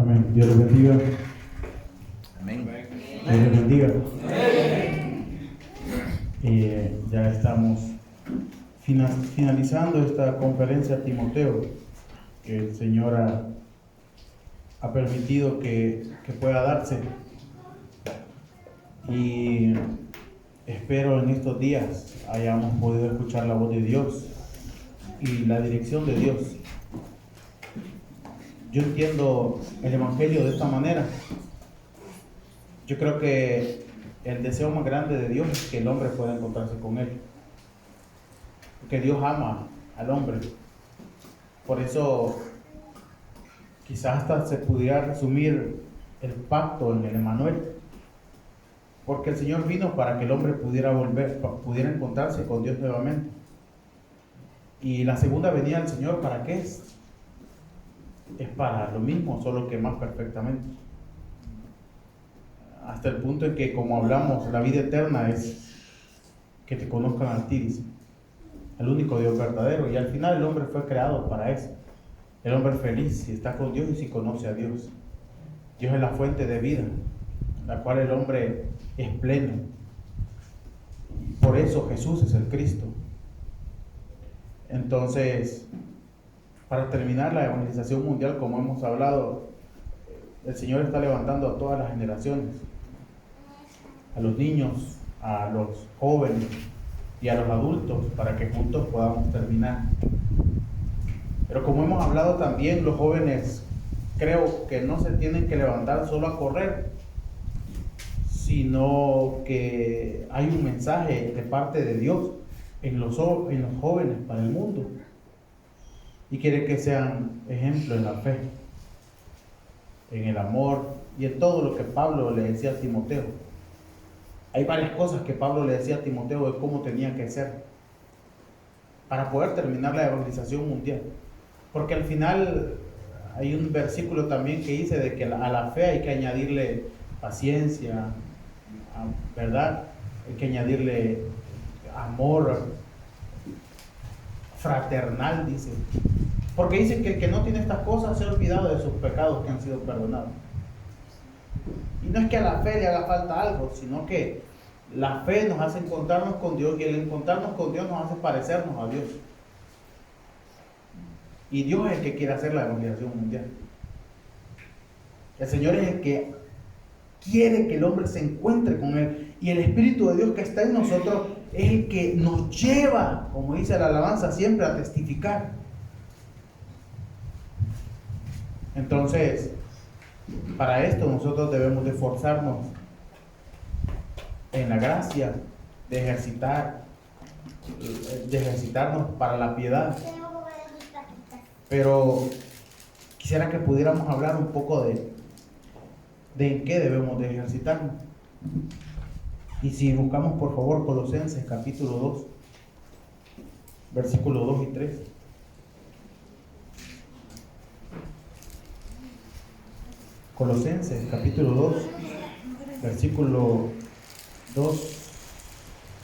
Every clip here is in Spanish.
Amén. Dios les bendiga. Amén. Dios les bendiga. Ya estamos finalizando esta conferencia a Timoteo, que el Señor ha permitido que pueda darse. Y espero en estos días hayamos podido escuchar la voz de Dios y la dirección de Dios. Yo entiendo el Evangelio de esta manera. Yo creo que el deseo más grande de Dios es que el hombre pueda encontrarse con Él. Porque Dios ama al hombre. Por eso quizás hasta se pudiera resumir el pacto en el Emmanuel. Porque el Señor vino para que el hombre pudiera pudiera encontrarse con Dios nuevamente. Y la segunda venida del Señor, ¿para qué es? Es para lo mismo, solo que más perfectamente. Hasta el punto en que, como hablamos, la vida eterna es que te conozcan a ti, dice, el único Dios verdadero. Y al final el hombre fue creado para eso. El hombre feliz si está con Dios y si conoce a Dios. Dios es la fuente de vida, la cual el hombre es pleno. Por eso Jesús es el Cristo. Entonces, para terminar la evangelización mundial, como hemos hablado, el Señor está levantando a todas las generaciones, a los niños, a los jóvenes y a los adultos, para que juntos podamos terminar. Pero como hemos hablado también, los jóvenes creo que no se tienen que levantar solo a correr, sino que hay un mensaje de parte de Dios en los jóvenes para el mundo. Y quiere que sean ejemplo en la fe, en el amor y en todo lo que Pablo le decía a Timoteo. Hay varias cosas que Pablo le decía a Timoteo de cómo tenía que ser para poder terminar la evangelización mundial. Porque al final hay un versículo también que dice de que a la fe hay que añadirle paciencia, ¿verdad? Hay que añadirle amor fraternal, dice. Porque dice que el que no tiene estas cosas se ha olvidado de sus pecados que han sido perdonados. Y no es que a la fe le haga falta algo, sino que la fe nos hace encontrarnos con Dios, y el encontrarnos con Dios nos hace parecernos a Dios. Y Dios es el que quiere hacer la evangelización mundial. El Señor es el que quiere que el hombre se encuentre con Él. Y el Espíritu de Dios que está en nosotros es el que nos lleva, como dice la alabanza, siempre a testificar. Entonces, para esto nosotros debemos de esforzarnos en la gracia, de ejercitarnos para la piedad. Pero quisiera que pudiéramos hablar un poco de en qué debemos de ejercitarnos. Y si buscamos por favor Colosenses capítulo 2, versículos 2 y 3. Colosenses capítulo 2, versículo 2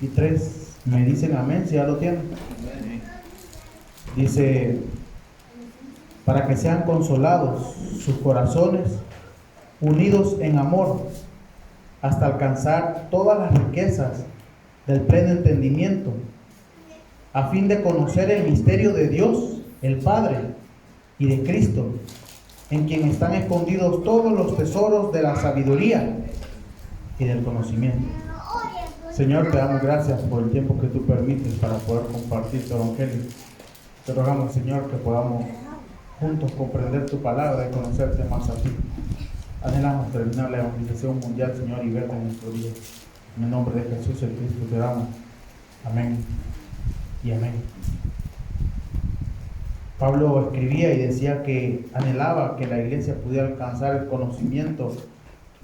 y 3. Me dicen amén si ya lo tienen. Dice: para que sean consolados sus corazones, unidos en amor, hasta alcanzar todas las riquezas del pleno entendimiento, a fin de conocer el misterio de Dios, el Padre, y de Cristo, en quien están escondidos todos los tesoros de la sabiduría y del conocimiento. Señor, te damos gracias por el tiempo que tú permites para poder compartir tu evangelio. Te rogamos, Señor, que podamos juntos comprender tu palabra y conocerte más a ti. Anhelamos terminar la evangelización mundial, Señor, y verte en nuestro día. En el nombre de Jesús el Cristo te damos. Amén y amén. Pablo escribía y decía que anhelaba que la iglesia pudiera alcanzar el conocimiento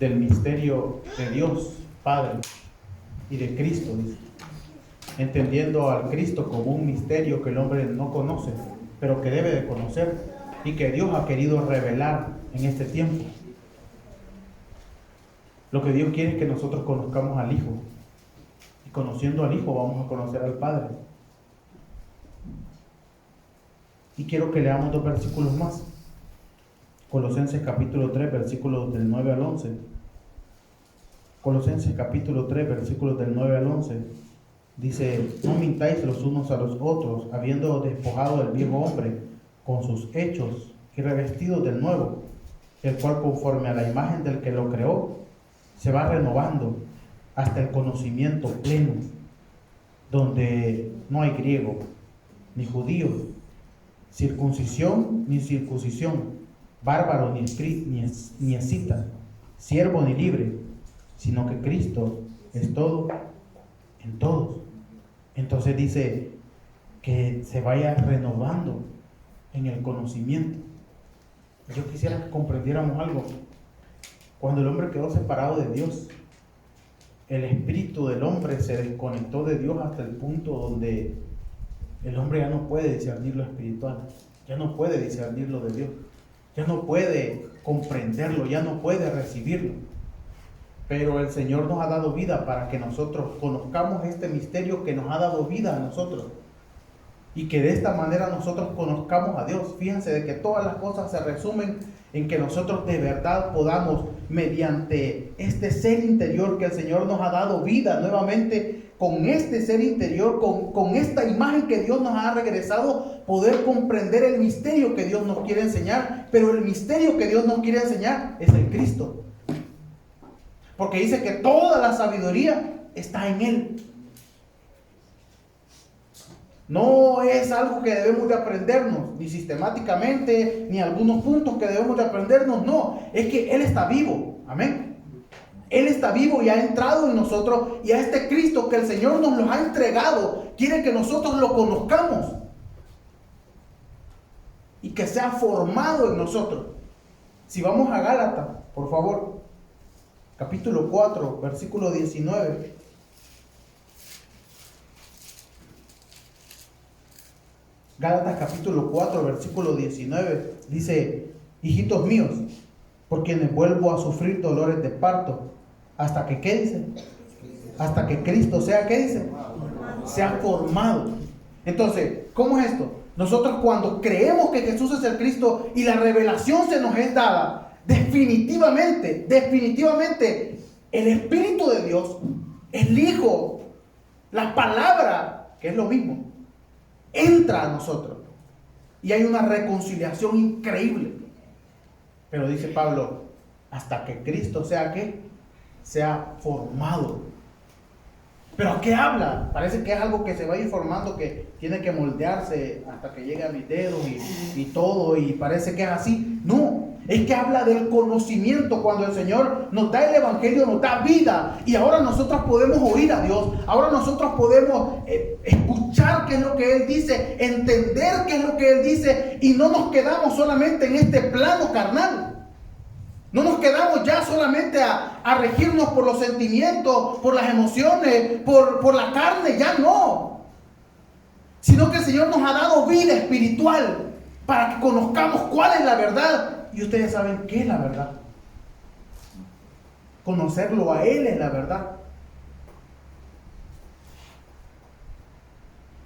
del misterio de Dios Padre y de Cristo, dice, entendiendo al Cristo como un misterio que el hombre no conoce, pero que debe de conocer y que Dios ha querido revelar en este tiempo. Lo que Dios quiere es que nosotros conozcamos al Hijo, y conociendo al Hijo vamos a conocer al Padre. Y quiero que leamos 2 versículos más. Colosenses capítulo 3, versículos del 9 al 11. Colosenses capítulo 3, versículos del 9 al 11. Dice: no mintáis los unos a los otros, habiendo despojado del viejo hombre con sus hechos y revestidos del nuevo, el cual conforme a la imagen del que lo creó, se va renovando hasta el conocimiento pleno, donde no hay griego, ni judío, circuncisión ni circuncisión, bárbaro ni escita, siervo ni libre, sino que Cristo es todo en todos. Entonces dice que se vaya renovando en el conocimiento. Yo quisiera que comprendiéramos algo. Cuando el hombre quedó separado de Dios, el espíritu del hombre se desconectó de Dios hasta el punto donde el hombre ya no puede discernir lo espiritual, ya no puede discernir lo de Dios, ya no puede comprenderlo, ya no puede recibirlo. Pero el Señor nos ha dado vida para que nosotros conozcamos este misterio que nos ha dado vida a nosotros, y que de esta manera nosotros conozcamos a Dios. Fíjense de que todas las cosas se resumen en que nosotros de verdad podamos, mediante este ser interior que el Señor nos ha dado vida nuevamente, con este ser interior, con esta imagen que Dios nos ha regresado, poder comprender el misterio que Dios nos quiere enseñar. Pero el misterio que Dios nos quiere enseñar es el Cristo, porque dice que toda la sabiduría está en Él. No es algo que debemos de aprendernos, ni sistemáticamente, ni algunos puntos que debemos de aprendernos. No, es que Él está vivo. Amén. Él está vivo y ha entrado en nosotros, y a este Cristo que el Señor nos lo ha entregado, quiere que nosotros lo conozcamos y que sea formado en nosotros. Si vamos a Gálatas, por favor, capítulo 4, versículo 19. Gálatas capítulo 4, versículo 19, dice: hijitos míos, por quienes vuelvo a sufrir dolores de parto, hasta que, ¿qué dice? Hasta que Cristo sea, ¿qué dice? Sea formado. Entonces, ¿cómo es esto? Nosotros cuando creemos que Jesús es el Cristo y la revelación se nos es dada, definitivamente, el Espíritu de Dios, el Hijo, la palabra, que es lo mismo, entra a nosotros y hay una reconciliación increíble. Pero dice Pablo, hasta que Cristo sea, ¿qué? Sea formado. ¿Pero a qué habla? Parece que es algo que se va a ir formando, que tiene que moldearse hasta que llegue a mis dedos y todo, y parece que es así. No, es que habla del conocimiento. Cuando el Señor nos da el Evangelio, nos da vida, y ahora nosotros podemos oír a Dios, ahora nosotros podemos escuchar qué es lo que Él dice, entender qué es lo que Él dice, y no nos quedamos solamente en este plano carnal. No nos quedamos ya solamente a regirnos por los sentimientos, por las emociones, por la carne, ya no. Sino que el Señor nos ha dado vida espiritual para que conozcamos cuál es la verdad. Y ustedes saben qué es la verdad. Conocerlo a Él es la verdad.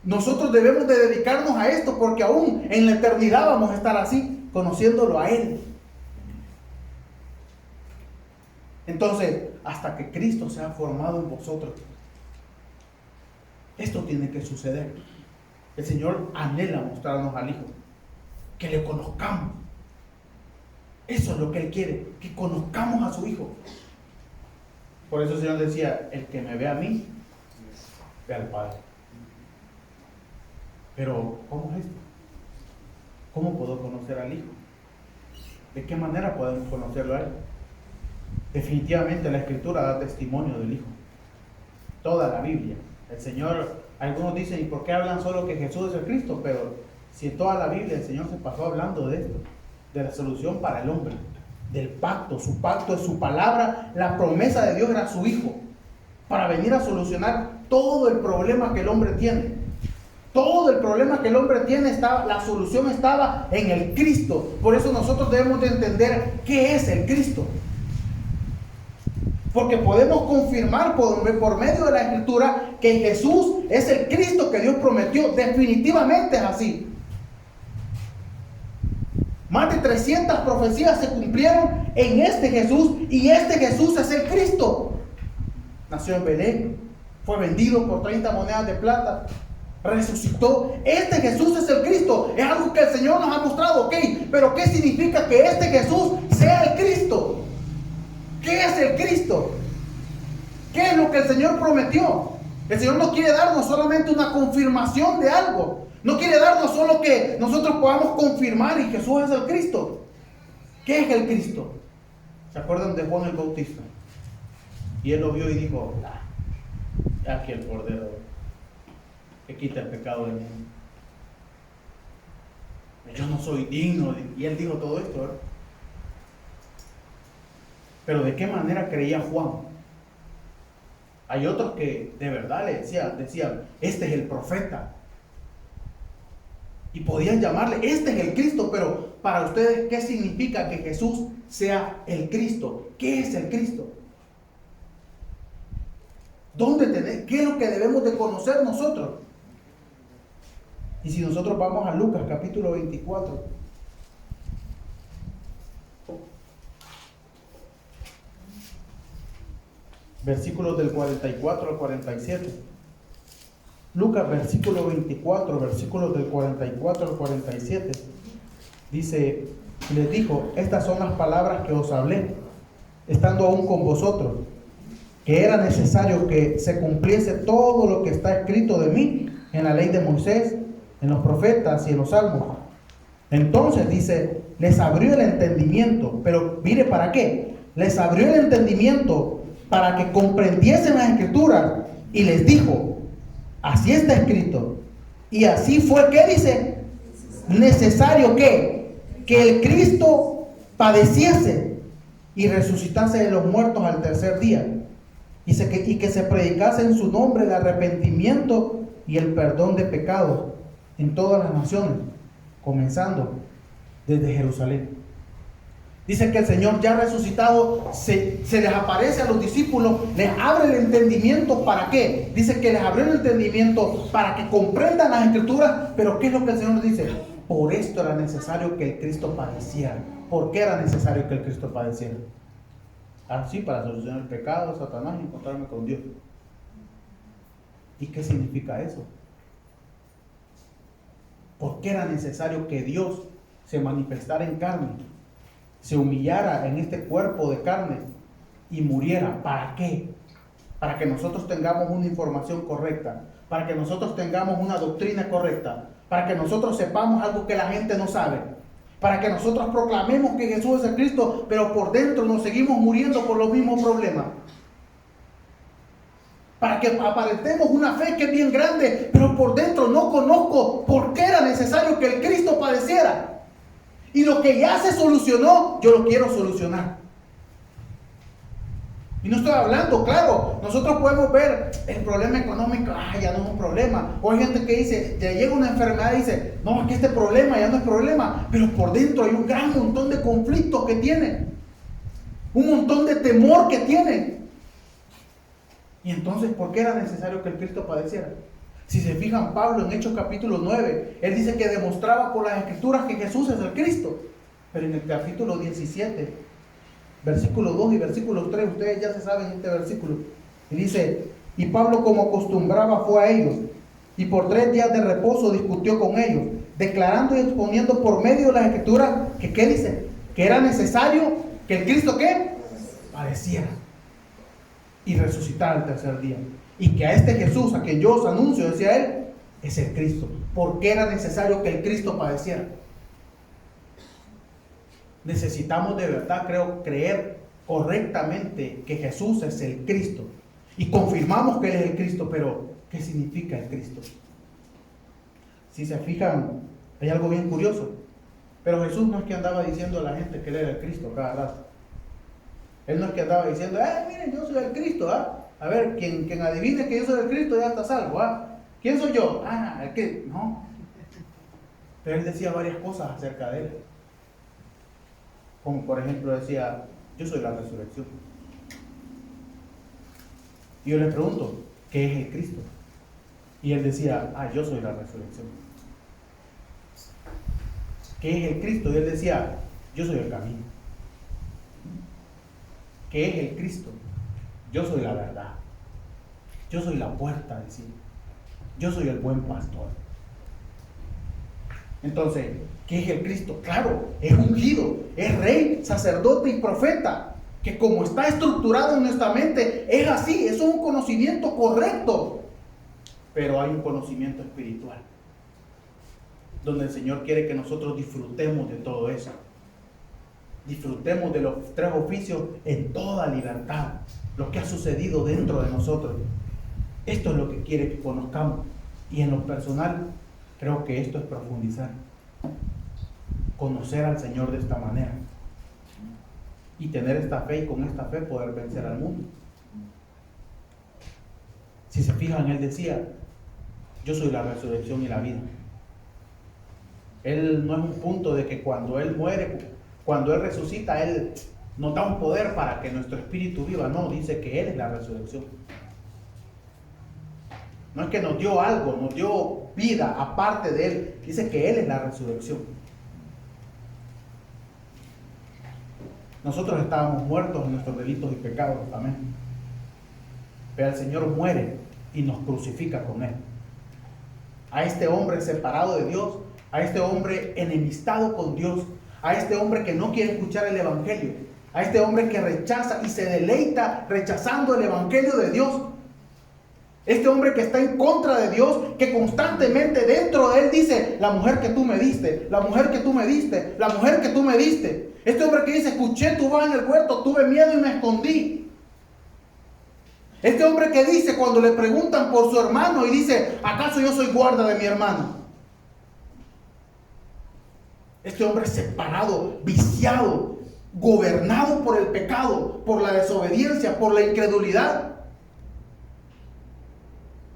Nosotros debemos de dedicarnos a esto, porque aún en la eternidad vamos a estar así, conociéndolo a Él. Entonces, hasta que Cristo sea formado en vosotros, esto tiene que suceder. El Señor anhela mostrarnos al Hijo, que le conozcamos. Eso es lo que Él quiere, que conozcamos a su Hijo. Por eso el Señor decía: el que me ve a mí, ve al Padre. Pero, ¿cómo es esto? ¿Cómo puedo conocer al Hijo? ¿De qué manera podemos conocerlo a Él? Definitivamente la Escritura da testimonio del Hijo. Toda la Biblia. El Señor, algunos dicen: ¿y por qué hablan solo que Jesús es el Cristo? Pero si en toda la Biblia el Señor se pasó hablando de esto, de la solución para el hombre, del pacto. Su pacto es su palabra. La promesa de Dios era su Hijo, para venir a solucionar todo el problema que el hombre tiene. Todo el problema que el hombre tiene, la solución estaba en el Cristo. Por eso nosotros debemos de entender qué es el Cristo. Porque podemos confirmar por medio de la Escritura que Jesús es el Cristo que Dios prometió. Definitivamente es así. Mateo 300 profecías se cumplieron en este Jesús, y este Jesús es el Cristo. Nació en Belén, fue vendido por 30 monedas de plata, resucitó. Este Jesús es el Cristo. Es algo que el Señor nos ha mostrado, ok, pero ¿qué significa que este Jesús sea el Cristo? ¿Qué es el Cristo? ¿Qué es lo que el Señor prometió? El Señor no quiere darnos solamente una confirmación de algo. No quiere darnos solo que nosotros podamos confirmar y Jesús es el Cristo. ¿Qué es el Cristo? ¿Se acuerdan de Juan el Bautista? Y él lo vio y dijo: aquí el Cordero que quita el pecado del mundo. Yo no soy digno. Y él dijo todo esto, ¿verdad? Pero ¿de qué manera creía Juan? Hay otros que de verdad le decían: este es el profeta. Y podían llamarle: este es el Cristo. Pero para ustedes, ¿qué significa que Jesús sea el Cristo? ¿Qué es el Cristo? ¿Qué es lo que debemos de conocer nosotros? Y si nosotros vamos a Lucas capítulo 24, versículos del 44 al 47. Lucas versículo 24, versículos del 44 al 47. Dice: les dijo: estas son las palabras que os hablé, estando aún con vosotros, que era necesario que se cumpliese todo lo que está escrito de mí en la ley de Moisés, en los profetas y en los salmos. Entonces dice: les abrió el entendimiento. Pero mire, ¿para qué? Les abrió el entendimiento para que comprendiesen las escrituras, y les dijo: así está escrito. Y así fue, ¿qué dice? Necesario que el Cristo padeciese y resucitase de los muertos al tercer día, y que se predicase en su nombre el arrepentimiento y el perdón de pecados en todas las naciones, comenzando desde Jerusalén. Dice que el Señor ya resucitado se les aparece a los discípulos, les abre el entendimiento. ¿Para qué? Dice que les abrió el entendimiento para que comprendan las escrituras. Pero ¿qué es lo que el Señor nos dice? Por esto era necesario que el Cristo padeciera. ¿Por qué era necesario que el Cristo padeciera? Así, para solucionar el pecado, Satanás, y encontrarme con Dios. ¿Y qué significa eso? ¿Por qué era necesario que Dios se manifestara en carne, se humillara en este cuerpo de carne y muriera? ¿Para qué? Para que nosotros tengamos una información correcta, para que nosotros tengamos una doctrina correcta, para que nosotros sepamos algo que la gente no sabe, para que nosotros proclamemos que Jesús es el Cristo, pero por dentro nos seguimos muriendo por los mismos problemas. Para que aparentemos una fe que es bien grande, pero por dentro no conozco por qué era necesario que el Cristo padeciera. Y lo que ya se solucionó, yo lo quiero solucionar. Y no estoy hablando, claro, nosotros podemos ver el problema económico, ya no es un problema. O hay gente que dice, ya llega una enfermedad y dice, no, es que este problema ya no es problema. Pero por dentro hay un gran montón de conflictos que tienen, un montón de temor que tienen. Y entonces, ¿por qué era necesario que el Cristo padeciera? Si se fijan, Pablo en Hechos capítulo 9, él dice que demostraba por las escrituras que Jesús es el Cristo. Pero en el capítulo 17, versículo 2 y versículo 3, ustedes ya se saben este versículo. Y dice, y Pablo, como acostumbraba, fue a ellos, y por 3 días de reposo discutió con ellos, declarando y exponiendo por medio de las escrituras que, ¿qué dice? Que era necesario que el Cristo, ¿qué? Padeciera y resucitar al tercer día. Y que a este Jesús, a quien yo os anuncio, decía él, es el Cristo. ¿Por qué era necesario que el Cristo padeciera? Necesitamos de verdad, creo, creer correctamente que Jesús es el Cristo. Y confirmamos que Él es el Cristo, pero ¿qué significa el Cristo? Si se fijan, hay algo bien curioso. Pero Jesús no es que andaba diciendo a la gente que Él era el Cristo cada rato. Él no es que andaba diciendo, miren, yo soy el Cristo, a ver, quien adivine que yo soy el Cristo ya está salvo, ¿quién soy yo? El que no. Pero Él decía varias cosas acerca de Él. Como por ejemplo decía, yo soy la resurrección. Y yo le pregunto, ¿qué es el Cristo? Y Él decía, yo soy la resurrección. ¿Qué es el Cristo? Y Él decía, yo soy el camino. ¿Qué es el Cristo? Yo soy la verdad. Yo soy la puerta del cielo. Yo soy el buen pastor. Entonces, ¿qué es el Cristo? Claro, es ungido, es rey, sacerdote y profeta, que como está estructurado en nuestra mente, es así, eso es un conocimiento correcto. Pero hay un conocimiento espiritual, donde el Señor quiere que nosotros disfrutemos de todo eso. Disfrutemos de los 3 oficios en toda libertad, lo que ha sucedido dentro de nosotros. Esto es lo que quiere que conozcamos. Y en lo personal, creo que esto es profundizar. Conocer al Señor de esta manera. Y tener esta fe, y con esta fe poder vencer al mundo. Si se fijan, Él decía, yo soy la resurrección y la vida. Él no es un punto de que cuando Él muere, cuando Él resucita, Él nos da un poder para que nuestro espíritu viva. No, dice que Él es la resurrección. No es que nos dio algo, nos dio vida aparte de Él. Dice que Él es la resurrección. Nosotros estábamos muertos en nuestros delitos y pecados, amén. Pero el Señor muere y nos crucifica con Él. A este hombre separado de Dios, a este hombre enemistado con Dios, a este hombre que no quiere escuchar el Evangelio, a este hombre que rechaza y se deleita rechazando el Evangelio de Dios. Este hombre que está en contra de Dios, que constantemente dentro de él dice, la mujer que tú me diste, la mujer que tú me diste, la mujer que tú me diste. Este hombre que dice, escuché tu voz en el huerto, tuve miedo y me escondí. Este hombre que dice, cuando le preguntan por su hermano y dice, ¿acaso yo soy guarda de mi hermano? Este hombre separado, viciado, gobernado por el pecado, por la desobediencia, por la incredulidad.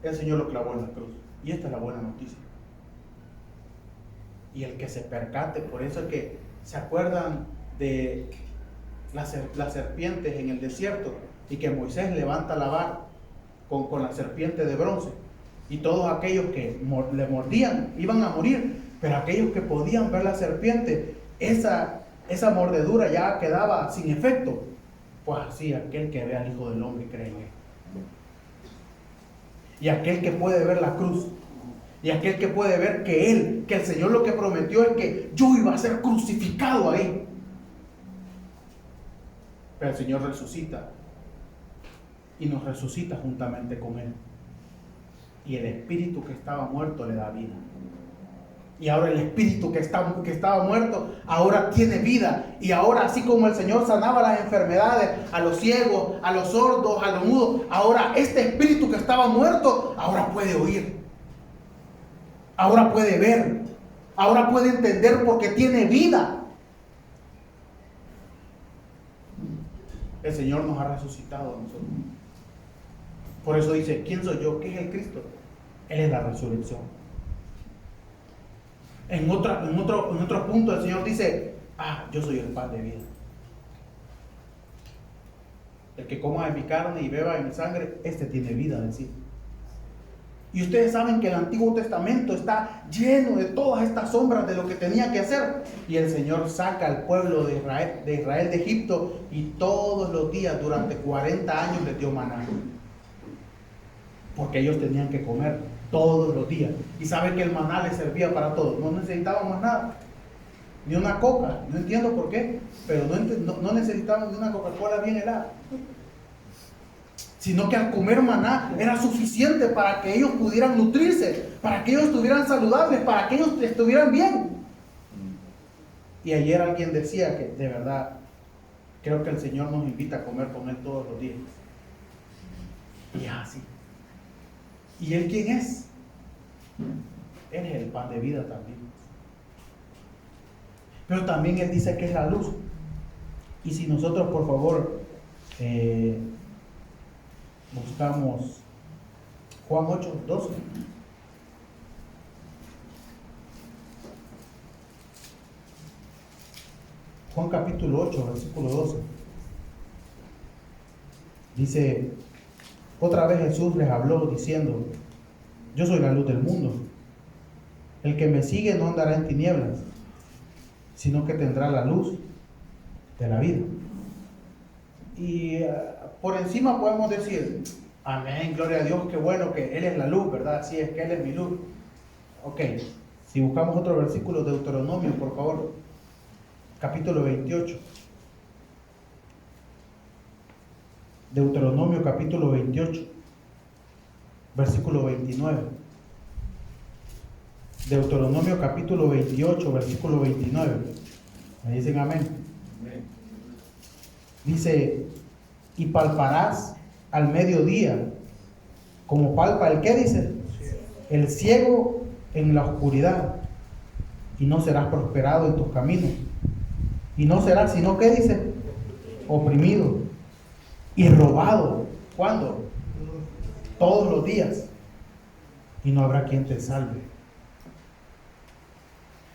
El Señor lo clavó en la cruz. Y esta es la buena noticia. Y el que se percate, por eso es que se acuerdan de las serpientes en el desierto, y que Moisés levanta la vara con la serpiente de bronce, y todos aquellos que le mordían iban a morir, pero aquellos que podían ver la serpiente, esa mordedura ya quedaba sin efecto. Pues así, aquel que ve al Hijo del Hombre cree en Él. Y aquel que puede ver la cruz, y aquel que puede ver que el Señor lo que prometió es que yo iba a ser crucificado ahí. Pero el Señor resucita, y nos resucita juntamente con Él. Y el espíritu que estaba muerto le da vida. Y ahora el espíritu que estaba muerto, ahora tiene vida. Y ahora, así como el Señor sanaba las enfermedades, a los ciegos, a los sordos, a los mudos, ahora este espíritu que estaba muerto, ahora puede oír. Ahora puede ver. Ahora puede entender porque tiene vida. El Señor nos ha resucitado a nosotros. Por eso dice, ¿quién soy yo? ¿Qué es el Cristo? Él es la resurrección. En otro punto el Señor dice, yo soy el pan de vida. El que coma de mi carne y beba de mi sangre, este tiene vida en sí. Y ustedes saben que el Antiguo Testamento está lleno de todas estas sombras de lo que tenía que hacer. Y el Señor saca al pueblo de Israel de Egipto, y todos los días durante 40 años les dio maná. Porque ellos tenían que comer todos los días. Y saben que el maná les servía para todo. No necesitaban más nada. Ni una coca. No entiendo por qué. Pero no necesitaban ni una Coca-Cola bien helada. Sino que al comer maná era suficiente para que ellos pudieran nutrirse. Para que ellos estuvieran saludables. Para que ellos estuvieran bien. Y ayer alguien decía que de verdad creo que el Señor nos invita a comer con Él todos los días. Y es así. ¿Y Él quién es? Él es el pan de vida también. Pero también Él dice que es la luz. Y si nosotros, por favor, buscamos Juan 8:12. Juan capítulo 8, versículo 12. Dice, otra vez Jesús les habló diciendo, yo soy la luz del mundo. El que me sigue no andará en tinieblas, sino que tendrá la luz de la vida. Y por encima podemos decir, amén, gloria a Dios, qué bueno que Él es la luz, ¿verdad? Sí, es que Él es mi luz. Ok, si buscamos otro versículo de Deuteronomio, por favor, capítulo 28. Deuteronomio capítulo 28, versículo 29. Deuteronomio capítulo 28, versículo 29. Me dicen amén. Dice, y palparás al mediodía, como palpa el que dice, el ciego en la oscuridad, y no serás prosperado en tus caminos, y no serás sino que dice, oprimido y robado. ¿Cuándo? Todos los días, y no habrá quien te salve.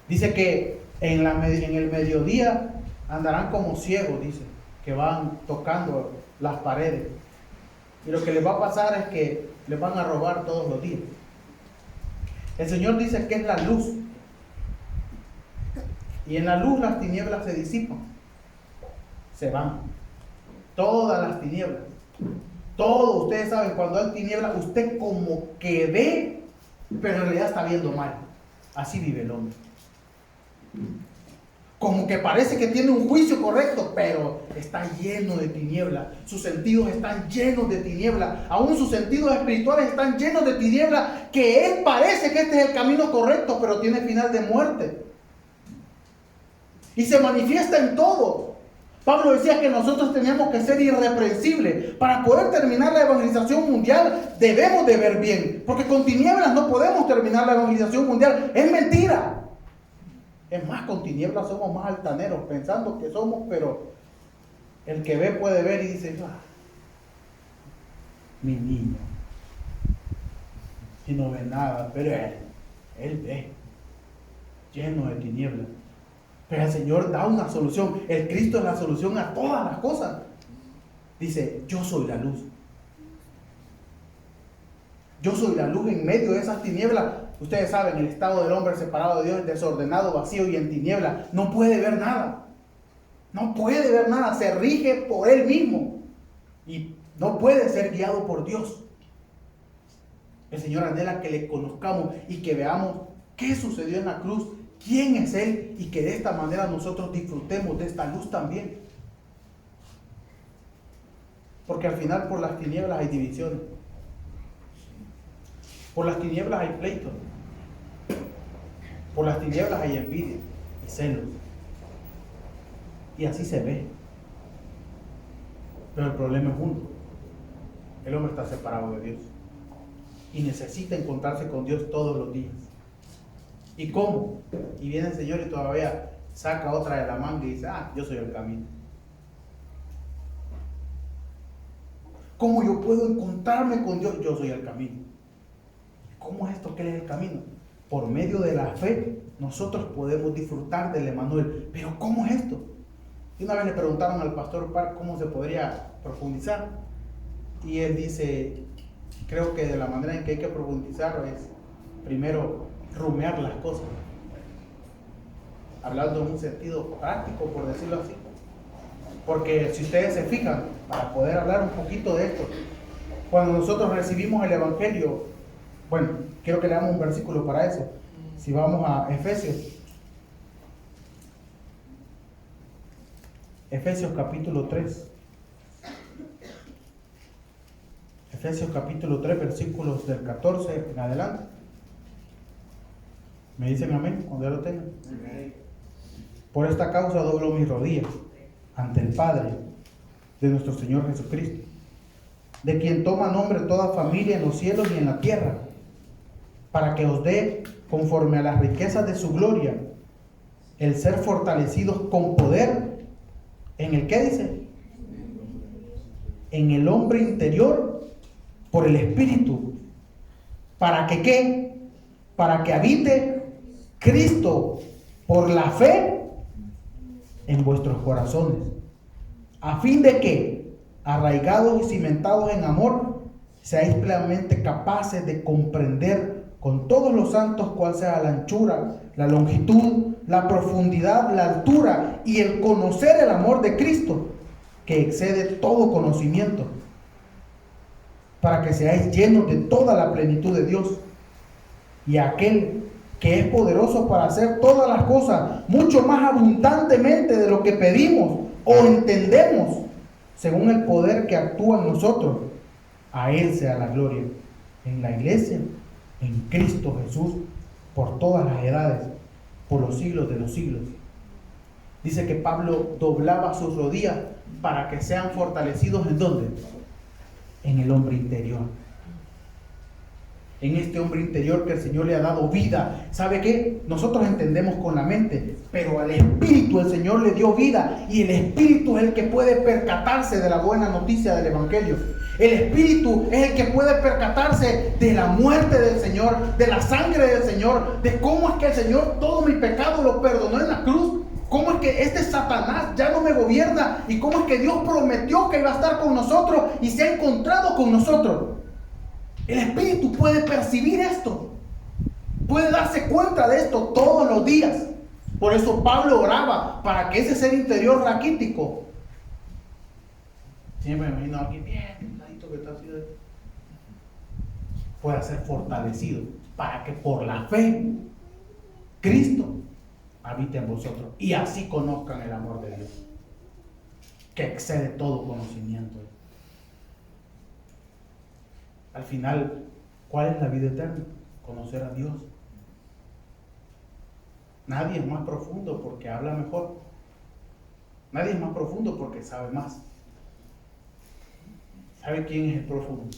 Dice que en el mediodía andarán como ciegos, dice, que van tocando las paredes. Y lo que les va a pasar es que les van a robar todos los días. El Señor dice que es la luz. Y en la luz las tinieblas se disipan. Se van. Todas las tinieblas. Todo, ustedes saben, cuando hay tinieblas, usted como que ve, pero en realidad está viendo mal. Así vive el hombre. Como que parece que tiene un juicio correcto, pero está lleno de tiniebla. Sus sentidos están llenos de tiniebla. Aún sus sentidos espirituales están llenos de tiniebla. Que él parece que este es el camino correcto, pero tiene final de muerte. Y se manifiesta en todo. Pablo decía que nosotros tenemos que ser irreprensibles. Para poder terminar la evangelización mundial, debemos de ver bien. Porque con tinieblas no podemos terminar la evangelización mundial. Es mentira. Es más, con tinieblas somos más altaneros, pensando que somos, pero el que ve puede ver y dice, mi niño, y no ve nada, pero él ve, lleno de tinieblas. Pero el Señor da una solución. El Cristo es la solución a todas las cosas. Dice, yo soy la luz. Yo soy la luz en medio de esas tinieblas. Ustedes saben, el estado del hombre separado de Dios es desordenado, vacío y en tiniebla. No puede ver nada. No puede ver nada. Se rige por él mismo. Y no puede ser guiado por Dios. El Señor anhela que le conozcamos y que veamos qué sucedió en la cruz, quién es Él, y que de esta manera nosotros disfrutemos de esta luz también. Porque al final por las tinieblas hay divisiones. Por las tinieblas hay pleitos. Por las tinieblas hay envidia y celos. Y así se ve. Pero el problema es uno. El hombre está separado de Dios. Y necesita encontrarse con Dios todos los días. ¿Y cómo? Y viene el Señor y todavía saca otra de la manga y dice, yo soy el camino. ¿Cómo yo puedo encontrarme con Dios? Yo soy el camino. ¿Cómo es esto que Él es el camino? Por medio de la fe, nosotros podemos disfrutar del Emmanuel. Pero ¿cómo es esto? Y una vez le preguntaron al pastor Park cómo se podría profundizar. Y él dice, creo que de la manera en que hay que profundizar es, primero, rumiar las cosas. Hablando en un sentido práctico, por decirlo así. Porque si ustedes se fijan, para poder hablar un poquito de esto, cuando nosotros recibimos el Evangelio, bueno, quiero que leamos un versículo para eso. Si vamos a Efesios capítulo 3. Efesios capítulo 3, versículos del 14 en adelante. ¿Me dicen amén cuando ya lo tengan? Por esta causa doblo mis rodillas ante el Padre de nuestro Señor Jesucristo, de quien toma nombre toda familia en los cielos y en la tierra, para que os dé, conforme a las riquezas de su gloria, el ser fortalecidos con poder, ¿en el qué dice? En el hombre interior, por el Espíritu. ¿Para que qué? Para que habite Cristo por la fe en vuestros corazones, a fin de que, arraigados y cimentados en amor, seáis plenamente capaces de comprender con todos los santos, cuál sea la anchura, la longitud, la profundidad, la altura y el conocer el amor de Cristo, que excede todo conocimiento, para que seáis llenos de toda la plenitud de Dios. Y aquel que es poderoso para hacer todas las cosas mucho más abundantemente de lo que pedimos o entendemos, según el poder que actúa en nosotros, a Él sea la gloria en la iglesia, en Cristo Jesús, por todas las edades, por los siglos de los siglos. Dice que Pablo doblaba sus rodillas para que sean fortalecidos. ¿En dónde? En el hombre interior. En este hombre interior que el Señor le ha dado vida. ¿Sabe qué? Nosotros entendemos con la mente, pero al Espíritu el Señor le dio vida, y el Espíritu es el que puede percatarse de la buena noticia del Evangelio. El Espíritu es el que puede percatarse de la muerte del Señor, de la sangre del Señor, de cómo es que el Señor todo mi pecado lo perdonó en la cruz, cómo es que este Satanás ya no me gobierna, y cómo es que Dios prometió que iba a estar con nosotros y se ha encontrado con nosotros. El Espíritu puede percibir esto, puede darse cuenta de esto todos los días. Por eso Pablo oraba para que ese ser interior raquítico, siempre me imagino aquí bien, ladito que está así, pueda ser fortalecido, para que por la fe Cristo habite en vosotros y así conozcan el amor de Dios, que excede todo conocimiento. Al final, ¿cuál es la vida eterna? Conocer a Dios. Nadie es más profundo porque habla mejor. Nadie es más profundo porque sabe más. ¿Sabe quién es el profundo?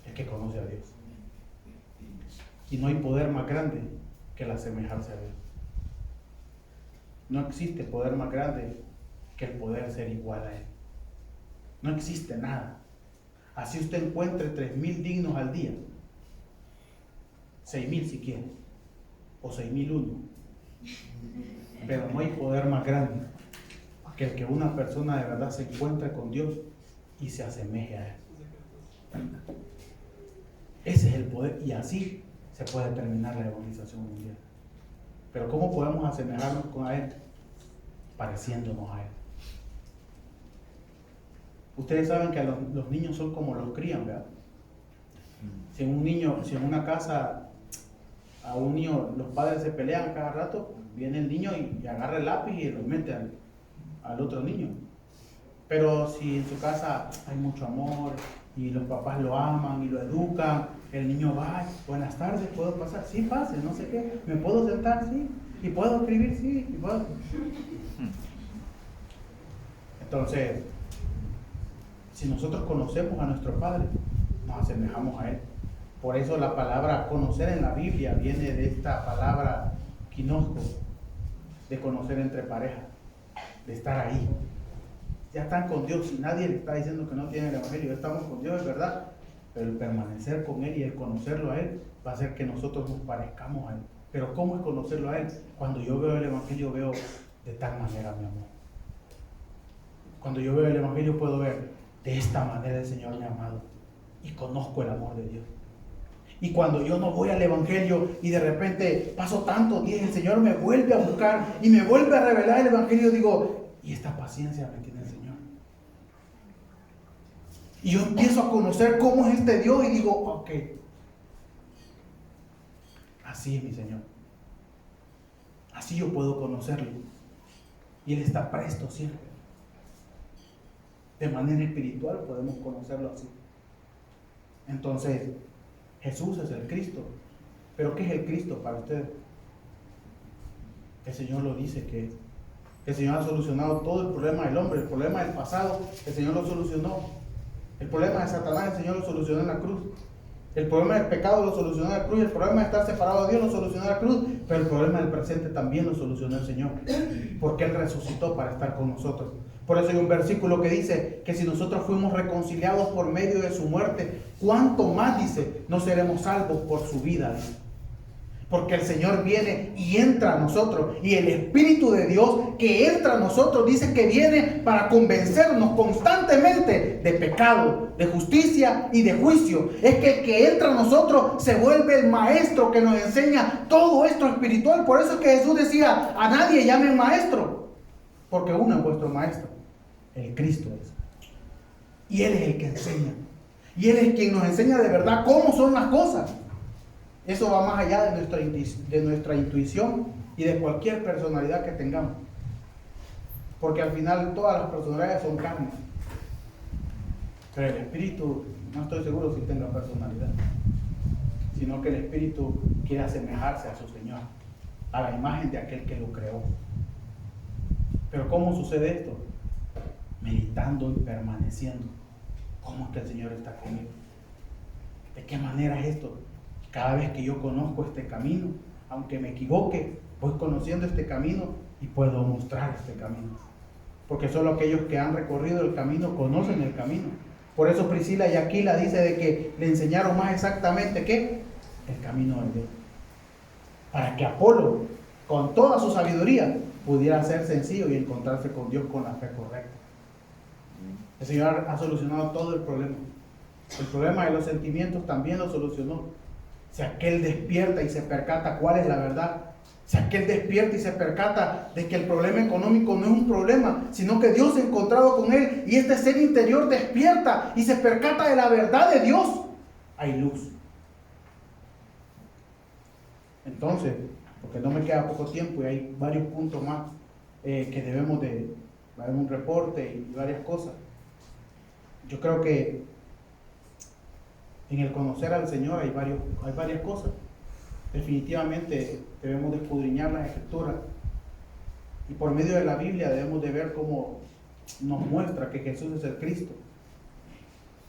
El que conoce a Dios. Y no hay poder más grande que el asemejarse a Dios. No existe poder más grande que el poder ser igual a Él. No existe nada. Así usted encuentre 3,000 dignos al día, 6,000 si quiere, o 6,001. Pero no hay poder más grande que el que una persona de verdad se encuentre con Dios y se asemeje a Él. Ese es el poder, y así se puede terminar la evangelización mundial. Pero ¿cómo podemos asemejarnos a Él? Pareciéndonos a Él. Ustedes saben que los niños son como los crían, ¿verdad? Si en una casa a un niño los padres se pelean cada rato, viene el niño y agarra el lápiz y lo mete al otro niño. Pero si en su casa hay mucho amor y los papás lo aman y lo educan, el niño va, buenas tardes, ¿puedo pasar? Sí, pase, no sé qué, ¿me puedo sentar? Sí, y puedo escribir, sí, y puedo. Entonces, si nosotros conocemos a nuestro Padre, nos asemejamos a Él. Por eso la palabra conocer en la Biblia viene de esta palabra kinosco, de conocer entre parejas, de estar ahí. Ya están con Dios y nadie le está diciendo que no tienen el Evangelio. Ya estamos con Dios, es verdad, pero el permanecer con Él y el conocerlo a Él va a hacer que nosotros nos parezcamos a Él. Pero ¿cómo es conocerlo a Él? Cuando yo veo el Evangelio, veo de tal manera mi amor. Cuando yo veo el Evangelio, puedo ver de esta manera el Señor me ha amado y conozco el amor de Dios. Y cuando yo no voy al Evangelio y de repente paso tantos días, el Señor me vuelve a buscar y me vuelve a revelar el Evangelio, digo, y esta paciencia me tiene el Señor. Y yo empiezo a conocer cómo es este Dios y digo, ok, así es mi Señor. Así yo puedo conocerlo. Y Él está presto siempre. De manera espiritual podemos conocerlo así. Entonces, Jesús es el Cristo. ¿Pero qué es el Cristo para usted? El Señor lo dice que el Señor ha solucionado todo el problema del hombre. El problema del pasado, el Señor lo solucionó. El problema de Satanás, el Señor lo solucionó en la cruz. El problema del pecado lo solucionó en la cruz. El problema de estar separado de Dios lo solucionó en la cruz. Pero el problema del presente también lo solucionó el Señor, porque Él resucitó para estar con nosotros. Por eso hay un versículo que dice que si nosotros fuimos reconciliados por medio de su muerte, ¿cuánto más, dice, no seremos salvos por su vida? Porque el Señor viene y entra a nosotros. Y el Espíritu de Dios que entra a nosotros dice que viene para convencernos constantemente de pecado, de justicia y de juicio. Es que el que entra a nosotros se vuelve el maestro que nos enseña todo esto espiritual. Por eso es que Jesús decía: a nadie llamen maestro, porque uno es vuestro maestro, el Cristo es. Y Él es el que enseña. Y Él es quien nos enseña de verdad cómo son las cosas. Eso va más allá de nuestra intuición y de cualquier personalidad que tengamos. Porque al final todas las personalidades son carnes. Pero el Espíritu, no estoy seguro si tenga personalidad, sino que el Espíritu quiere asemejarse a su Señor, a la imagen de aquel que lo creó. Pero ¿cómo sucede esto? Meditando y permaneciendo. ¿Cómo es que el Señor está conmigo? ¿De qué manera es esto? Cada vez que yo conozco este camino, aunque me equivoque, voy conociendo este camino y puedo mostrar este camino. Porque solo aquellos que han recorrido el camino conocen el camino. Por eso Priscila y Aquila dice de que le enseñaron más exactamente ¿qué? El camino de Dios. Para que Apolo, con toda su sabiduría, pudiera ser sencillo y encontrarse con Dios con la fe correcta. El Señor ha solucionado todo el problema. El problema de los sentimientos también lo solucionó. Si aquel despierta y se percata cuál es la verdad, si aquel despierta y se percata de que el problema económico no es un problema, sino que Dios se ha encontrado con él y este ser interior despierta y se percata de la verdad de Dios, hay luz. Entonces, porque no me queda poco tiempo y hay varios puntos más que debemos de dar un reporte y varias cosas. Yo creo que en el conocer al Señor hay varias cosas. Definitivamente debemos de escudriñar las Escrituras y por medio de la Biblia debemos de ver cómo nos muestra que Jesús es el Cristo.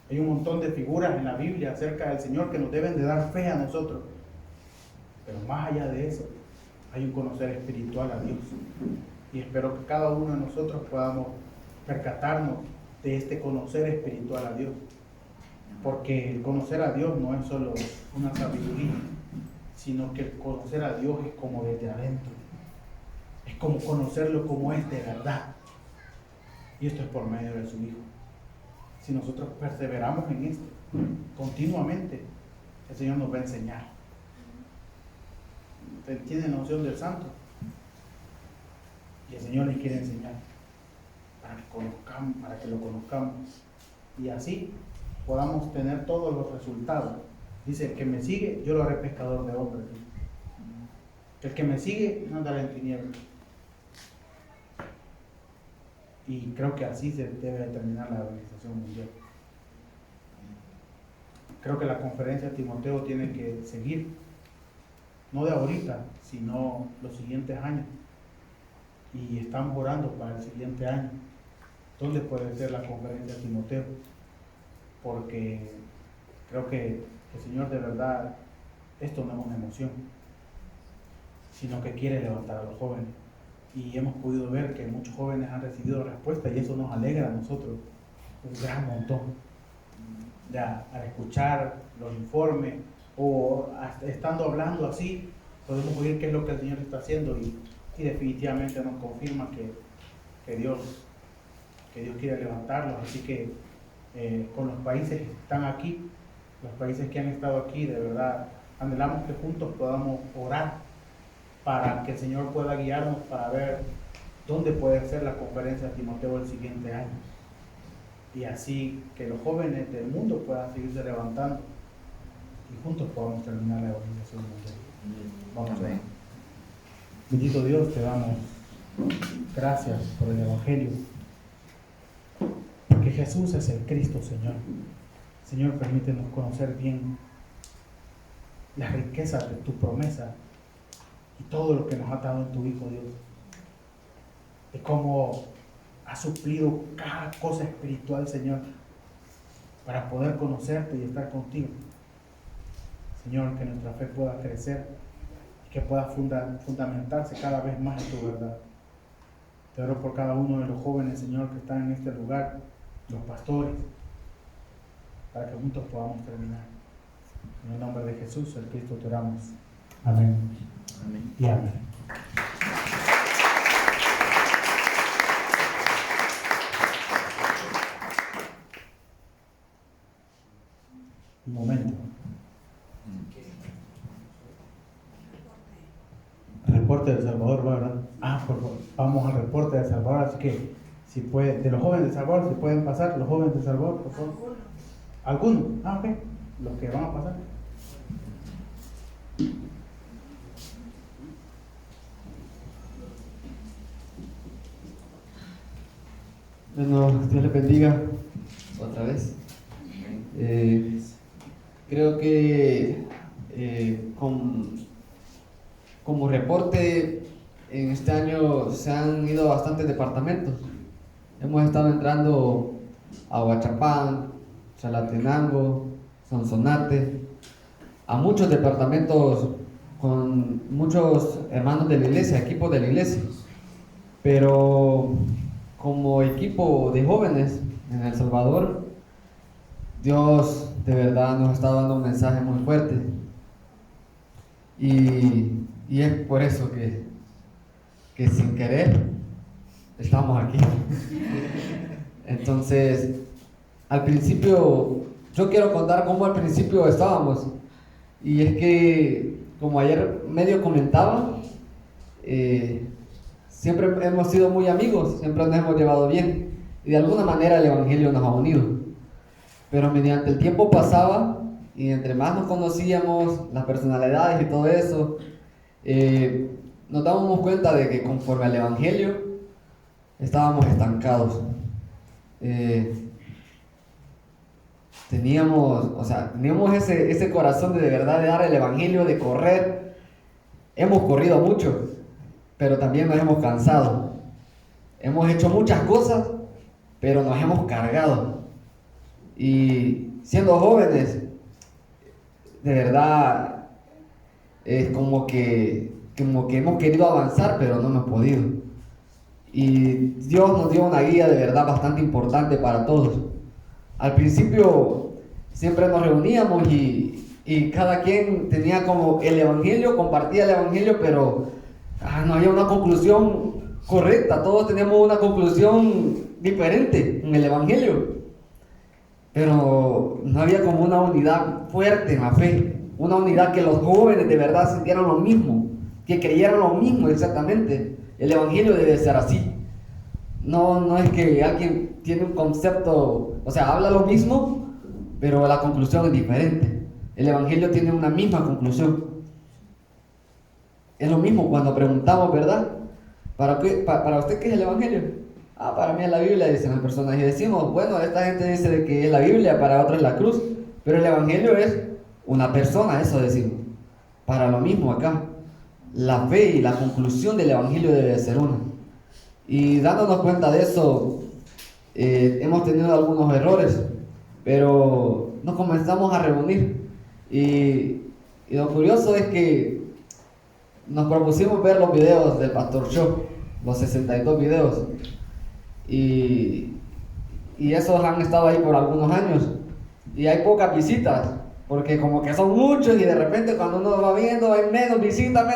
Hay un montón de figuras en la Biblia acerca del Señor que nos deben de dar fe a nosotros. Pero más allá de eso, hay un conocer espiritual a Dios. Y espero que cada uno de nosotros podamos percatarnos de este conocer espiritual a Dios. Porque el conocer a Dios no es solo una sabiduría, sino que el conocer a Dios es como desde adentro. Es como conocerlo como es de verdad. Y esto es por medio de su Hijo. Si nosotros perseveramos en esto continuamente, el Señor nos va a enseñar. ¿Usted tiene noción del santo? Y el Señor les quiere enseñar para que lo conozcamos. Y así podamos tener todos los resultados. Dice: el que me sigue, yo lo haré pescador de hombres. El que me sigue, no andará en tinieblas. Y creo que así se debe terminar la Organización Mundial. Creo que la conferencia de Timoteo tiene que seguir, no de ahorita, sino los siguientes años. Y estamos orando para el siguiente año. ¿Dónde puede ser la conferencia de Timoteo? Porque creo que el Señor de verdad, esto no es una emoción, sino que quiere levantar a los jóvenes. Y hemos podido ver que muchos jóvenes han recibido respuesta y eso nos alegra a nosotros un gran montón. Ya al escuchar los informes o estando hablando así, podemos oír qué es lo que el Señor está haciendo y definitivamente nos confirma que Dios quiere levantarlos. Así que con los países que están aquí, los países que han estado aquí, de verdad anhelamos que juntos podamos orar para que el Señor pueda guiarnos para ver dónde puede ser la conferencia de Timoteo el siguiente año. Y así que los jóvenes del mundo puedan seguirse levantando y juntos podamos terminar la Organización Mundial. Vamos a ver. Bendito Dios, te damos gracias por el Evangelio, porque Jesús es el Cristo, Señor. Señor, permítenos conocer bien las riquezas de tu promesa y todo lo que nos ha dado en tu Hijo, Dios, de cómo ha suplido cada cosa espiritual, Señor, para poder conocerte y estar contigo. Señor, que nuestra fe pueda crecer y que pueda fundamentarse cada vez más en tu verdad. Te oro por cada uno de los jóvenes, Señor, que están en este lugar, los pastores, para que juntos podamos terminar. En el nombre de Jesús, el Cristo, te oramos. Amén. Amén. Y amén. Un momento. Reporte de El Salvador, ¿verdad? Por favor, vamos al reporte de El Salvador, así que si puede, de los jóvenes de El Salvador, si pueden pasar, los jóvenes de El Salvador, por favor. ¿Algunos? Ok, los que van a pasar. Bueno, Dios les bendiga otra vez. Creo que como reporte en este año se han ido a bastantes departamentos. Hemos estado entrando a Huachapán, Chalatenango, Sonsonate, a muchos departamentos con muchos hermanos de la iglesia, equipos de la iglesia. Pero como equipo de jóvenes en El Salvador, Dios de verdad nos está dando un mensaje muy fuerte. Y es por eso que sin querer estamos aquí. Entonces, al principio, yo quiero contar cómo al principio estábamos. Y es que, como ayer medio comentaba, siempre hemos sido muy amigos, siempre nos hemos llevado bien. Y de alguna manera el Evangelio nos ha unido. Pero mediante el tiempo pasaba, y entre más nos conocíamos, las personalidades y todo eso, nos dábamos cuenta de que conforme al Evangelio estábamos estancados. Teníamos ese corazón de verdad de dar el Evangelio, de correr. Hemos corrido mucho, pero también nos hemos cansado. Hemos hecho muchas cosas, pero nos hemos cargado. Y siendo jóvenes, de verdad, es como que hemos querido avanzar, pero no hemos podido. Y Dios nos dio una guía de verdad bastante importante para todos. Al principio siempre nos reuníamos y cada quien tenía como el Evangelio, compartía el Evangelio, pero no había una conclusión correcta. Todos teníamos una conclusión diferente en el Evangelio. Pero no había como una unidad fuerte en la fe, una unidad que los jóvenes de verdad sintieran lo mismo, que creyeran lo mismo exactamente. El Evangelio debe ser así. No es que alguien tiene un concepto, o sea, habla lo mismo, pero la conclusión es diferente. El Evangelio tiene una misma conclusión. Es lo mismo cuando preguntamos, ¿verdad? ¿Para usted qué es el Evangelio? Para mí es la Biblia, dicen las personas. Y decimos, bueno, esta gente dice de que es la Biblia, para otros es la cruz. Pero el Evangelio es una persona, eso decimos. Para lo mismo acá. La fe y la conclusión del Evangelio debe ser una. Y dándonos cuenta de eso, hemos tenido algunos errores, pero nos comenzamos a reunir. Y lo curioso es que nos propusimos ver los videos del Pastor Show, los 62 videos. Y esos han estado ahí por algunos años. Y hay pocas visitas, porque como que son muchos y de repente cuando uno va viendo hay menos visitas.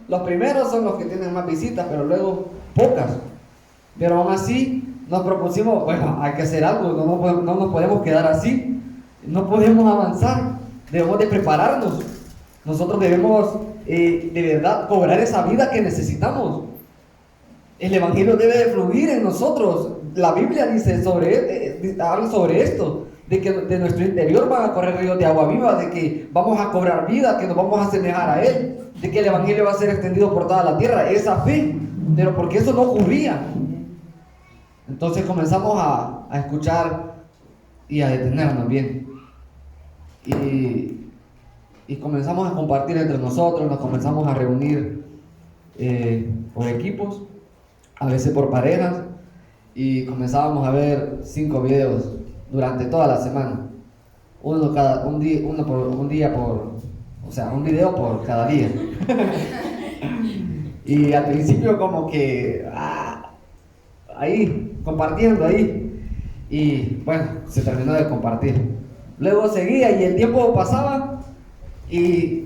Los primeros son los que tienen más visitas, pero luego pocas. Pero aún así nos propusimos, bueno, hay que hacer algo, no nos podemos quedar así, no podemos avanzar, debemos de prepararnos. Nosotros debemos de verdad cobrar esa vida que necesitamos. El Evangelio debe de fluir en nosotros. La Biblia dice habla sobre esto, de que de nuestro interior van a correr ríos de agua viva, de que vamos a cobrar vida, que nos vamos a asemejar a Él, de que el Evangelio va a ser extendido por toda la tierra, esa fe, pero porque eso no ocurría. Entonces comenzamos a escuchar y a detenernos bien. Y comenzamos a compartir entre nosotros, nos comenzamos a reunir por equipos, a veces por parejas, y comenzábamos a ver 5 videos durante toda la semana, un video por cada día. Y al principio como que ahí, compartiendo ahí, y bueno, se terminó de compartir. Luego seguía y el tiempo pasaba y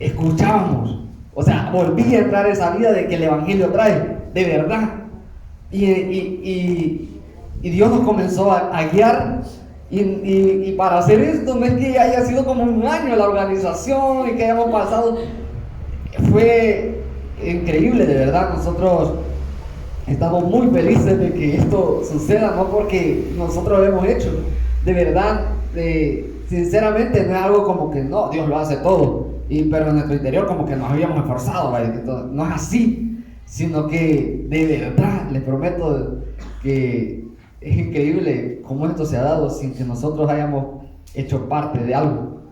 escuchábamos. O sea, volví a entrar esa vida de que el Evangelio trae, de verdad. Y Dios nos comenzó a guiar. Y para hacer esto, no es que haya sido como un año la organización y que hayamos pasado. Fue increíble, de verdad. Nosotros estamos muy felices de que esto suceda, no porque nosotros lo hemos hecho. De verdad, sinceramente, no es algo como que no, Dios lo hace todo. Pero en nuestro interior como que nos habíamos esforzado, ¿vale? Entonces, no es así, sino que de verdad les prometo que es increíble cómo esto se ha dado sin que nosotros hayamos hecho parte de algo,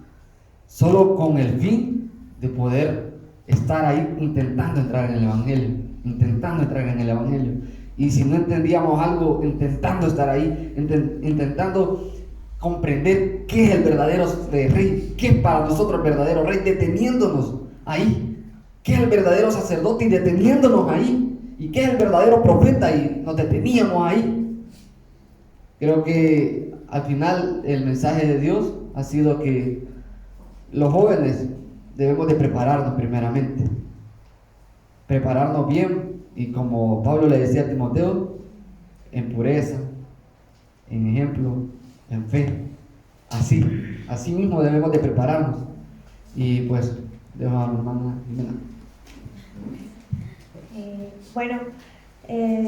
solo con el fin de poder estar ahí intentando entrar en el Evangelio, y si no entendíamos algo, intentando estar ahí, intentando comprender qué es el verdadero rey, qué es para nosotros el verdadero rey, deteniéndonos ahí, qué es el verdadero sacerdote y deteniéndonos ahí, y qué es el verdadero profeta y nos deteníamos ahí. Creo que al final el mensaje de Dios ha sido que los jóvenes debemos de prepararnos primeramente, prepararnos bien, y como Pablo le decía a Timoteo, en pureza, en ejemplo, en fe. Así mismo debemos de prepararnos. Y pues, dejo a mi hermana Jimena.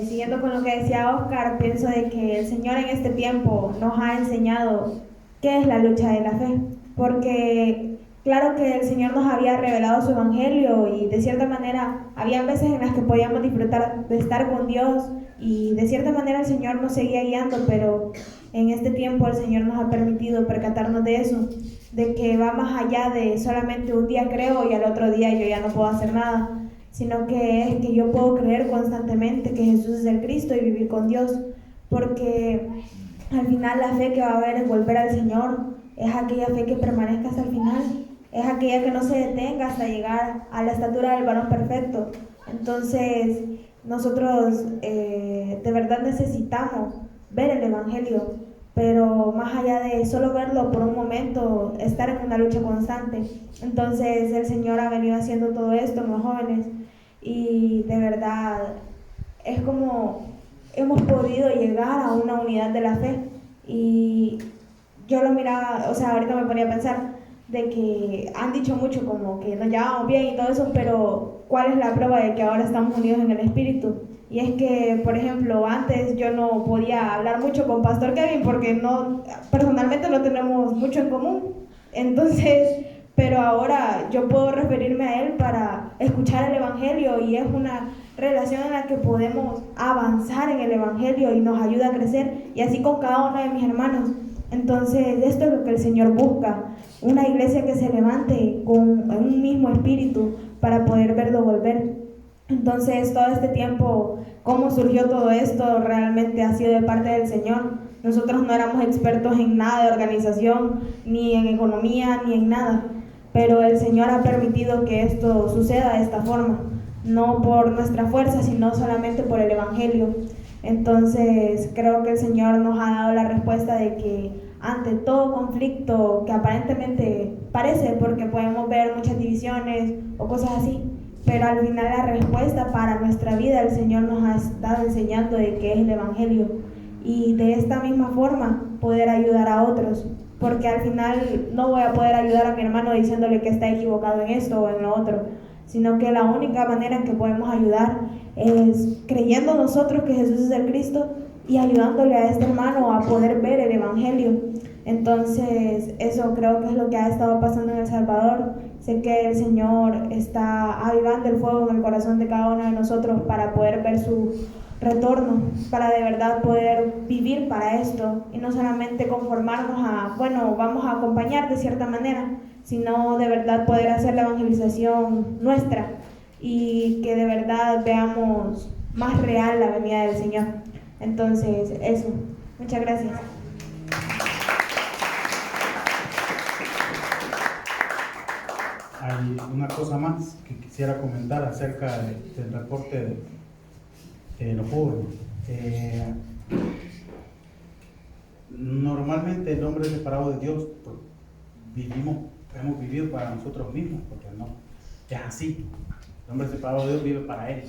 Siguiendo con lo que decía Oscar, pienso de que el Señor en este tiempo nos ha enseñado qué es la lucha de la fe, porque claro que el Señor nos había revelado su evangelio y de cierta manera había veces en las que podíamos disfrutar de estar con Dios y de cierta manera el Señor nos seguía guiando, pero en este tiempo el Señor nos ha permitido percatarnos de eso, de que va más allá de solamente un día creo y al otro día yo ya no puedo hacer nada, sino que es que yo puedo creer constantemente que Jesús es el Cristo y vivir con Dios, porque al final la fe que va a haber en volver al Señor es aquella fe que permanezca hasta el final, es aquella que no se detenga hasta llegar a la estatura del varón perfecto. Entonces nosotros de verdad necesitamos ver el Evangelio, pero más allá de solo verlo por un momento, estar en una lucha constante. Entonces el Señor ha venido haciendo todo esto en los jóvenes y de verdad es como hemos podido llegar a una unidad de la fe. Y yo lo miraba, o sea, ahorita me ponía a pensar de que han dicho mucho como que nos llevamos bien y todo eso, pero ¿cuál es la prueba de que ahora estamos unidos en el Espíritu? Y es que, por ejemplo, antes yo no podía hablar mucho con Pastor Kevin porque no, personalmente no tenemos mucho en común. Entonces, pero ahora yo puedo referirme a él para escuchar el Evangelio y es una relación en la que podemos avanzar en el Evangelio y nos ayuda a crecer, y así con cada uno de mis hermanos. Entonces, esto es lo que el Señor busca, una iglesia que se levante con un mismo espíritu para poder verlo volver. Entonces, todo este tiempo, cómo surgió todo esto, realmente ha sido de parte del Señor. Nosotros no éramos expertos en nada de organización, ni en economía, ni en nada, pero el Señor ha permitido que esto suceda de esta forma, no por nuestra fuerza, sino solamente por el Evangelio. Entonces, creo que el Señor nos ha dado la respuesta de que ante todo conflicto que aparentemente parece, porque podemos ver muchas divisiones o cosas así, pero al final la respuesta para nuestra vida el Señor nos ha estado enseñando de que es el Evangelio, y de esta misma forma poder ayudar a otros, porque al final no voy a poder ayudar a mi hermano diciéndole que está equivocado en esto o en lo otro, sino que la única manera en que podemos ayudar es creyendo nosotros que Jesús es el Cristo y ayudándole a este hermano a poder ver el Evangelio. Entonces, eso creo que es lo que ha estado pasando en El Salvador. Sé que el Señor está avivando el fuego en el corazón de cada uno de nosotros para poder ver su retorno, para de verdad poder vivir para esto y no solamente conformarnos a, bueno, vamos a acompañar de cierta manera, sino de verdad poder hacer la evangelización nuestra y que de verdad veamos más real la venida del Señor. Entonces, eso. Muchas gracias. Hay una cosa más que quisiera comentar acerca del reporte de los jóvenes. Normalmente el hombre separado de Dios, pues, hemos vivido para nosotros mismos, porque es así. El hombre separado de Dios vive para Él.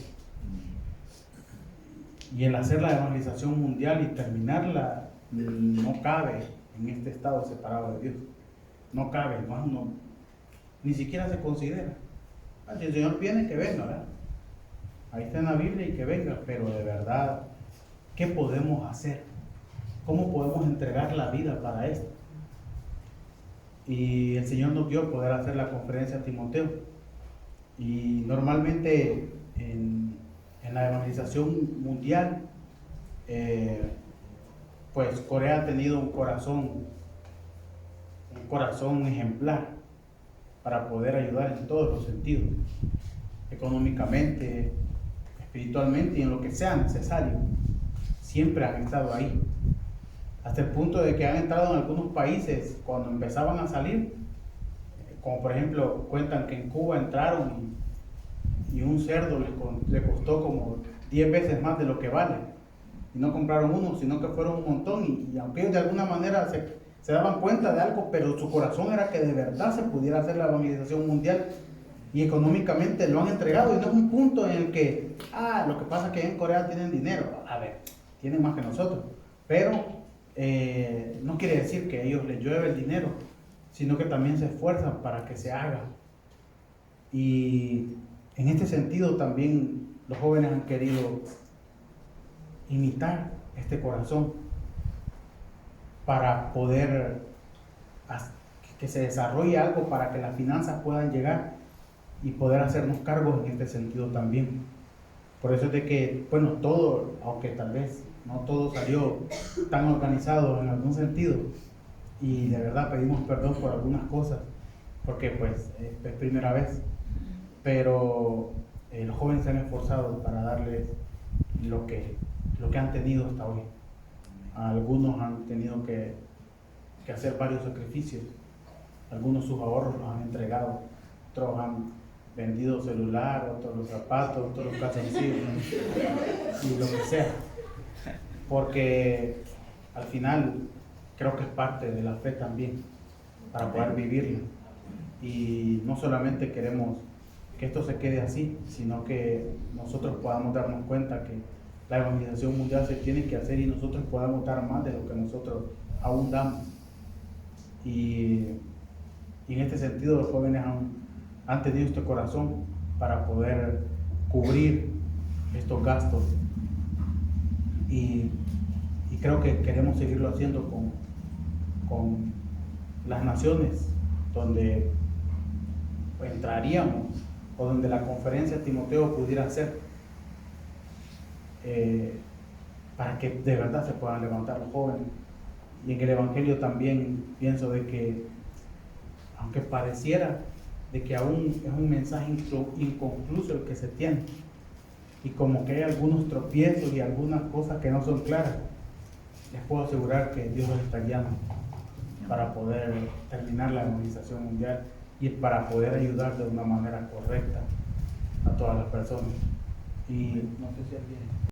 Y el hacer la evangelización mundial y terminarla no cabe en este estado separado de Dios. No cabe, ni siquiera se considera. Si el Señor viene, que venga, ¿verdad? Ahí está en la Biblia y que venga, pero de verdad, ¿qué podemos hacer? ¿Cómo podemos entregar la vida para esto? Y el Señor nos dio poder hacer la conferencia a Timoteo. Y normalmente en la evangelización mundial, pues Corea ha tenido un corazón ejemplar para poder ayudar en todos los sentidos, económicamente, espiritualmente y en lo que sea necesario. Siempre han estado ahí, hasta el punto de que han entrado en algunos países cuando empezaban a salir, como por ejemplo cuentan que en Cuba entraron y un cerdo le costó como 10 veces más de lo que vale, y no compraron uno, sino que fueron un montón, y aunque ellos de alguna manera se daban cuenta de algo, pero su corazón era que de verdad se pudiera hacer la evangelización mundial, y económicamente lo han entregado. Y no es un punto en el que, lo que pasa es que en Corea tienen dinero. A ver, tienen más que nosotros, pero no quiere decir que a ellos les llueve el dinero, sino que también se esfuerzan para que se haga. Y en este sentido también los jóvenes han querido imitar este corazón para poder que se desarrolle algo, para que las finanzas puedan llegar y poder hacernos cargos en este sentido también. Por eso es de que, bueno, todo, aunque tal vez no todo salió tan organizado en algún sentido, y de verdad pedimos perdón por algunas cosas, porque pues es primera vez, pero los jóvenes se han esforzado para darles lo que han tenido hasta hoy. Algunos han tenido que hacer varios sacrificios, algunos sus ahorros los han entregado, otros han vendido celular, otros los zapatos, otros los calzoncillos y lo que sea, porque al final creo que es parte de la fe también para poder vivirla. Y no solamente queremos que esto se quede así, sino que nosotros podamos darnos cuenta que la evangelización mundial se tiene que hacer y nosotros podamos dar más de lo que nosotros aún damos. Y en este sentido los jóvenes han tenido este corazón para poder cubrir estos gastos, y creo que queremos seguirlo haciendo con las naciones donde entraríamos, o donde la conferencia Timoteo pudiera ser, para que de verdad se puedan levantar los jóvenes. Y en el Evangelio también pienso de que, aunque pareciera de que aún es un mensaje inconcluso el que se tiene, y como que hay algunos tropiezos y algunas cosas que no son claras, les puedo asegurar que Dios los está guiando para poder terminar la evangelización mundial y para poder ayudar de una manera correcta a todas las personas. Y no sé si alguien